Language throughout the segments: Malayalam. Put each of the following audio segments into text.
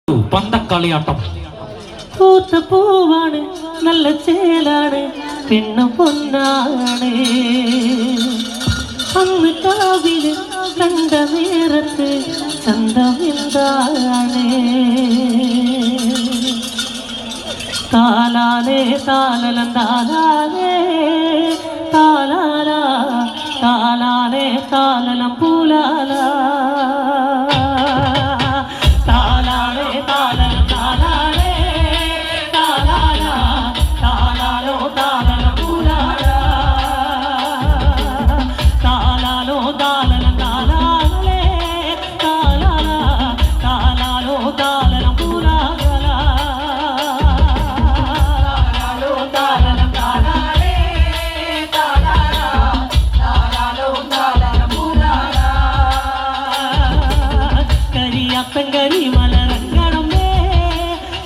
പന്തക്കളിയാട്ടം. പൂത്ത പൂവാണ്, നല്ല ചേലാണ്, പെണ്ണു പൊന്നാണ്. അന്ന് കാവില് കണ്ട നേരത്ത് ചന്തം എന്താണ്? താലാലേ താലലം താലാലേ താലാല താലാലേ താലലം പൂലാല താലാലേ താലലം താലാലേ താലാല താലാലോ താലലം പൂലാല താലാലോ താലലം താലാലേ താലാല താലാലോ താലലം പൂലാല കരിയാത്തങ്കരി മലരങ്ങണമേ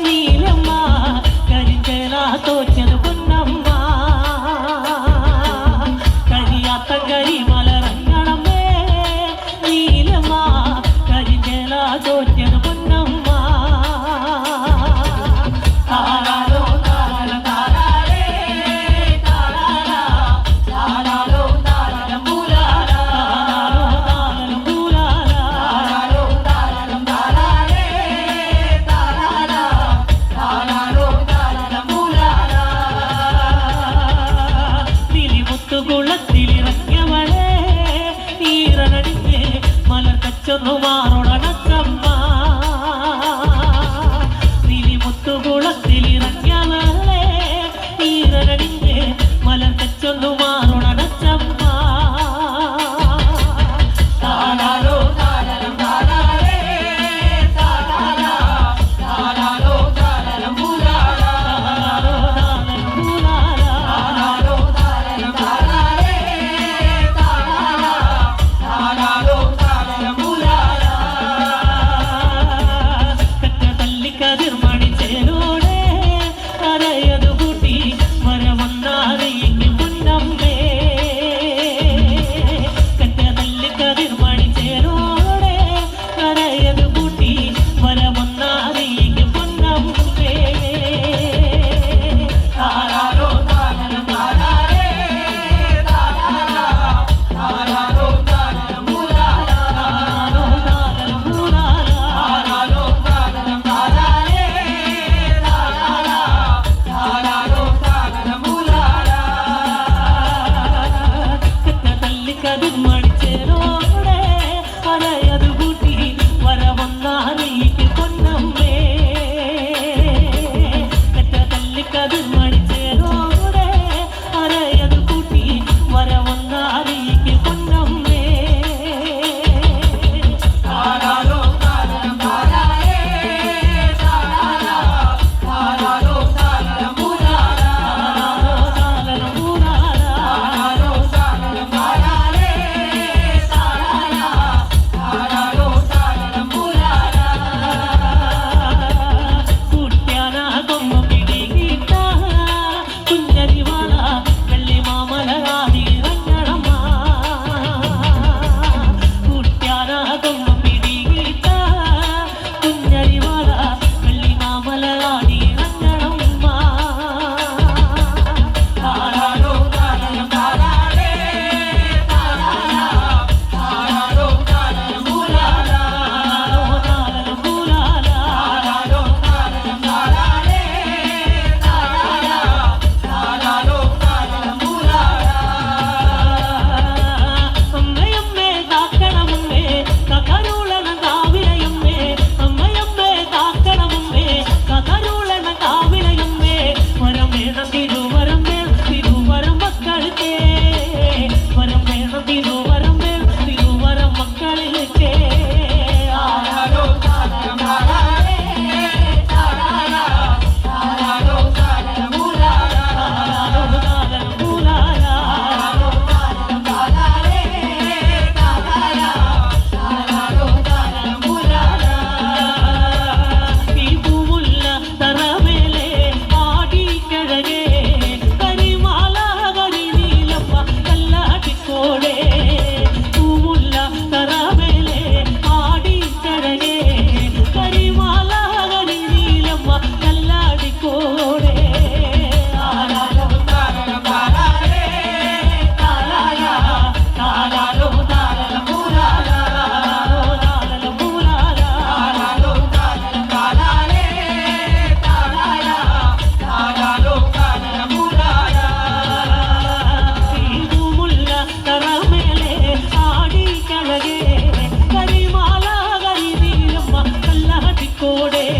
നീലമ്മ കരിഞ്ചേല തോച്ചത് പൊന്നമ്മ. കരിയാത്തങ്കരി മലരങ്ങണമേ നീലമ്മ കരിഞ്ചേല തോച്ചത് പൊന്നമ്മ. താലാലോ താലലം താലാലേ താലാല താലാലോ താലലം പൂലാല താലാലോ പൂലാല കുളത്തിലിറങ്ങിയവളെ ഈറനടിഞ്ഞ് മലർക്കച്ചൊന്നുമാറോടണച്ചമ്മ. നിലിമുത്തുകുളത്തിലിറങ്ങിയവളെ ഈറനടിഞ്ഞ് മലർക്കച്ചൊന്നുമാറോടണച്ചമ്മ. താലാലോ താലലം താലാലേ താലാല താലാലോ താലലം പൂലാല താലാലോ താലലം പൂലാല താലാലോ താലലം പൂലാല మూడే